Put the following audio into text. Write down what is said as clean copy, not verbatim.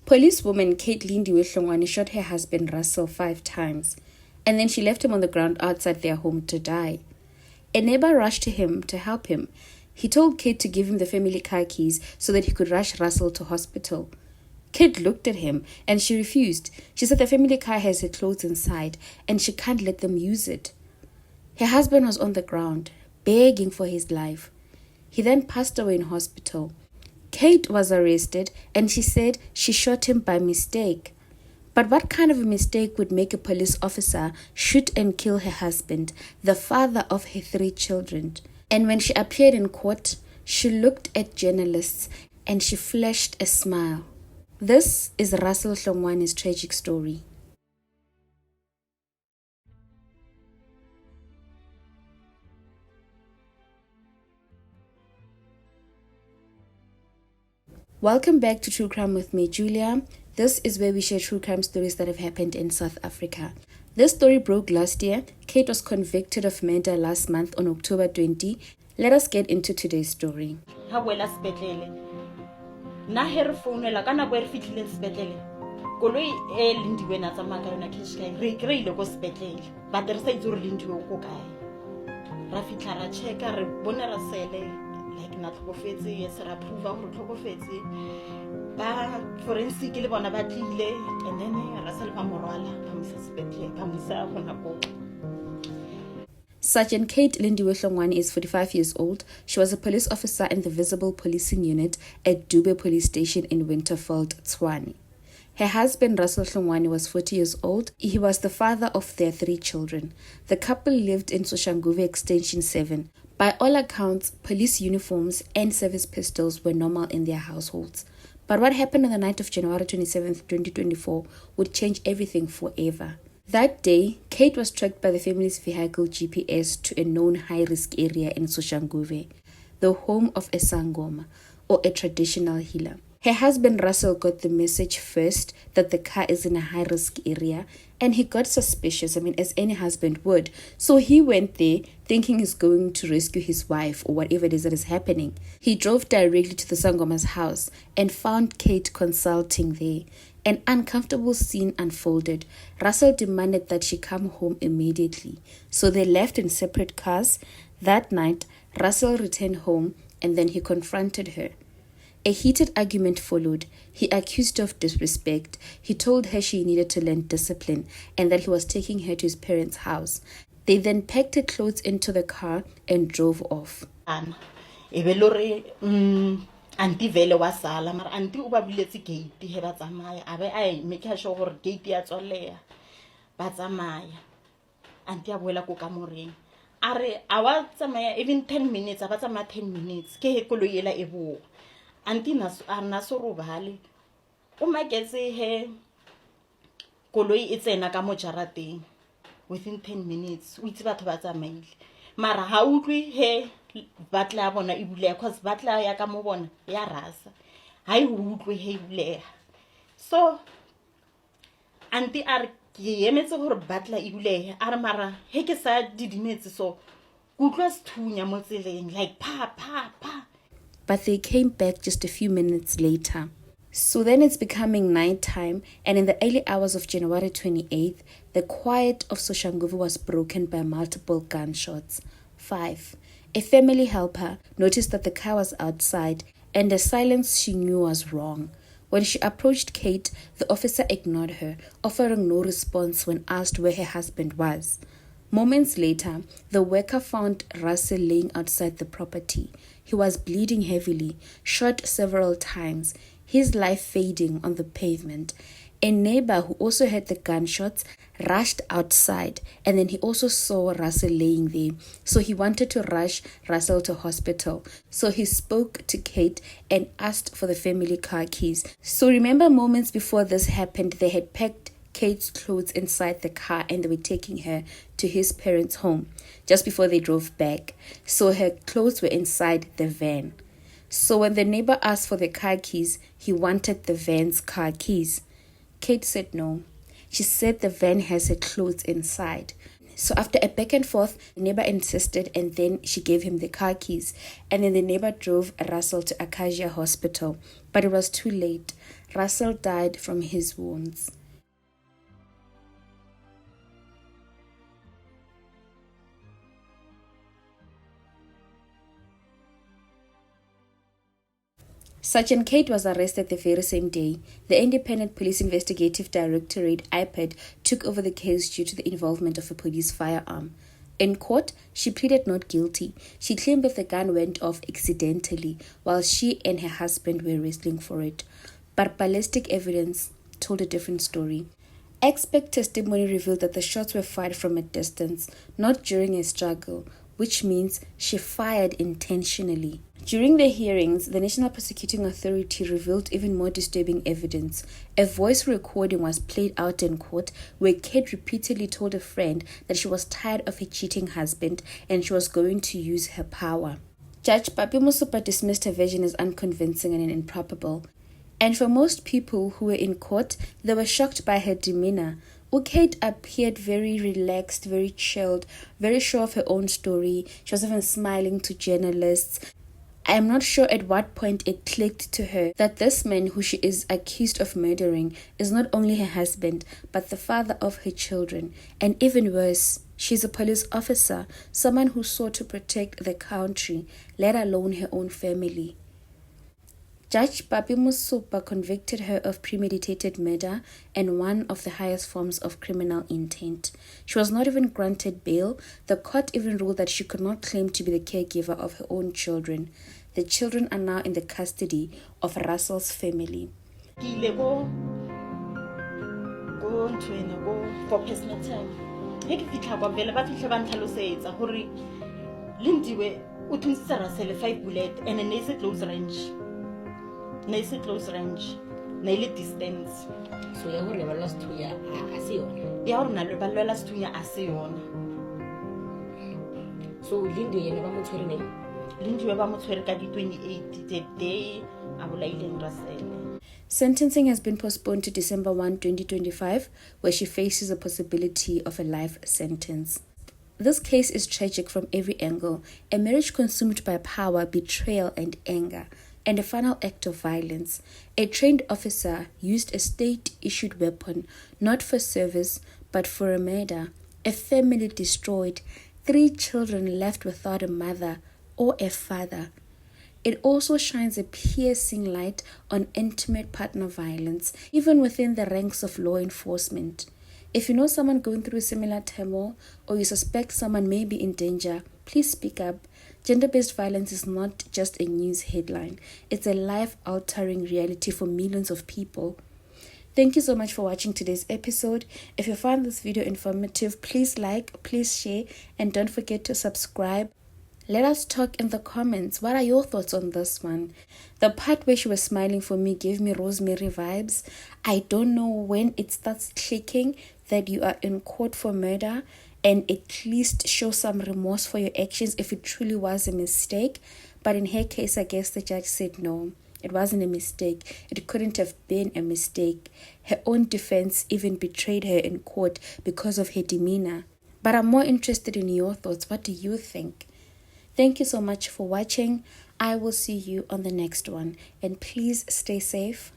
Policewoman Kate Lindiwe Hlongwane shot her husband Russel 5 times, and then she left him on the ground outside their home to die. A neighbor rushed to him to help him. He told Kate to give him the family car keys so that he could rush Russel to hospital. Kate looked at him and she refused. She said the family car has her clothes inside and she can't let them use it. Her husband was on the ground, begging for his life. He then passed away in hospital. Kate was arrested and she said she shot him by mistake. But what kind of a mistake would make a police officer shoot and kill her husband, the father of her 3 children? And when she appeared in court, she looked at journalists and she flashed a smile. This is Russel Hlongwane's tragic story. Welcome back to True Crime with me, Julia. This is where we share true crime stories that have happened in South Africa. This story broke last year. Kate was convicted of murder last month on October 20. Let us get into today's story. Na her phone la kana bo re fitlile sepetlele koloi e Lindiwe na tsamaya ka yona cash kae re ile go sepetlele but re sa itse re Lindiwe go kae ra fitla ra checka re bona ra sele like na tlhokofetse yes ra prove gore tlhokofetse ba forensic le bona ba tlile and then Russel ba morwala ba mo sepetlele ba mo sa bona go. Sergeant Kate Lindiwe Hlongwane is 45 years old. She was a police officer in the Visible Policing Unit at Dube Police Station in Winterveld, Tshwane. Her husband, Russel Hlongwane, was 40 years old. He was the father of their 3 children. The couple lived in Soshanguve Extension 7. By all accounts, police uniforms and service pistols were normal in their households. But what happened on the night of January 27, 2024 would change everything forever. That day, Kate was tracked by the family's vehicle GPS to a known high-risk area in Soshanguve, the home of a Sangoma, or a traditional healer. Her husband Russel got the message first that the car is in a high-risk area, and he got suspicious, as any husband would. So he went there thinking he's going to rescue his wife or whatever it is that is happening. He drove directly to the Sangoma's house and found Kate consulting there. An uncomfortable scene unfolded. Russel demanded that she come home immediately, so they left in separate cars. That night, Russel returned home and then he confronted her. A heated argument followed. He accused her of disrespect. He told her she needed to learn discipline and that he was taking her to his parents' house. They then packed her clothes into the car and drove off. Anti vele wa sala mara anti o ba buletse gate he ba tsamaya a be a make sure gore gate ya tsoleya ba tsamaya anti a boela ko kamoreng a re a wa tsamaya even 10 minutes a ba tsamaya 10 minutes ke he koloi ela e bo anti na so robale o maketse he koloi e tsena ka mo jarateng within 10 minutes o itse batho ba tsamaile mara ha utlwi he batla bona e buleya cause batla ya ka mo bona ya rasa ha e utlwe he buleya so anti ar ke emetse gore batla e buleya ar mara he ke sa didimetse so kutlwa sethunya mo tseleng like pa. But they came back just a few minutes later. So then it's becoming nighttime, and in the early hours of January 28th, the quiet of Soshanguve was broken by multiple gunshots. 5. A family helper noticed that the car was outside, and the silence she knew was wrong. When she approached Kate, the officer ignored her, offering no response when asked where her husband was. Moments later, the worker found Russel laying outside the property. He was bleeding heavily, shot several times, his life fading on the pavement. A neighbor who also heard the gunshots rushed outside, and then he also saw Russel laying there. So he wanted to rush Russel to hospital. So he spoke to Kate and asked for the family car keys. So remember, moments before this happened, they had packed Kate's clothes inside the car and they were taking her to his parents' home just before they drove back. So her clothes were inside the van. So when the neighbor asked for the car keys, he wanted the van's car keys. Kate said no. She said the van has her clothes inside. So after a back and forth, the neighbor insisted, and then she gave him the car keys. And then the neighbor drove Russel to Acacia Hospital. But it was too late. Russel died from his wounds. Sergeant Kate was arrested the very same day. The Independent Police Investigative Directorate (IPID) took over the case due to the involvement of a police firearm. In court, she pleaded not guilty. She claimed that the gun went off accidentally while she and her husband were wrestling for it. But ballistic evidence told a different story. Expert testimony revealed that the shots were fired from a distance, not during a struggle, which means she fired intentionally. During the hearings, the National Prosecuting Authority revealed even more disturbing evidence. A voice recording was played out in court where Kate repeatedly told a friend that she was tired of her cheating husband and she was going to use her power. Judge Papi Musupa dismissed her version as unconvincing and improbable. And for most people who were in court, they were shocked by her demeanor. Kate appeared very relaxed, very chilled, very sure of her own story. She was even smiling to journalists. I am not sure at what point it clicked to her that this man who she is accused of murdering is not only her husband, but the father of her children. And even worse, she's a police officer, someone who sought to protect the country, let alone her own family. Judge Papi Musupa convicted her of premeditated murder and one of the highest forms of criminal intent. She was not even granted bail. The court even ruled that she could not claim to be the caregiver of her own children. The children are now in the custody of Russell's family. For personal time. Lindiwe o thuntse Russel 5 bullet and a nice close range. Nice close range. Nail distance. So ya gore ba last 2 years a se yona. Ya gore na le ba last 2 years a se yona. So Lindiwe yena ba mo tshwere ne. Lindiwe ba mo tshwere ka di 28 the day a bolaileng Russel. Sentencing has been postponed to December 1, 2025, where she faces a possibility of a life sentence. This case is tragic from every angle, a marriage consumed by power, betrayal, and anger, and a final act of violence. A trained officer used a state-issued weapon, not for service, but for a murder. A family destroyed, 3 children left without a mother or a father. It also shines a piercing light on intimate partner violence, even within the ranks of law enforcement. If you know someone going through similar turmoil or you suspect someone may be in danger, please speak up. Gender-based violence is not just a news headline. It's a life-altering reality for millions of people. Thank you so much for watching today's episode. If you found this video informative, please like, please share, and don't forget to subscribe. Let us talk in the comments. What are your thoughts on this one? The part where she was smiling for me gave me Rosemary vibes. I don't know when it starts clicking that you are in court for murder, and at least show some remorse for your actions if it truly was a mistake. But in her case, I guess the judge said no, it wasn't a mistake. It couldn't have been a mistake. Her own defense even betrayed her in court because of her demeanor. But I'm more interested in your thoughts. What do you think? Thank you so much for watching. I will see you on the next one. And please stay safe.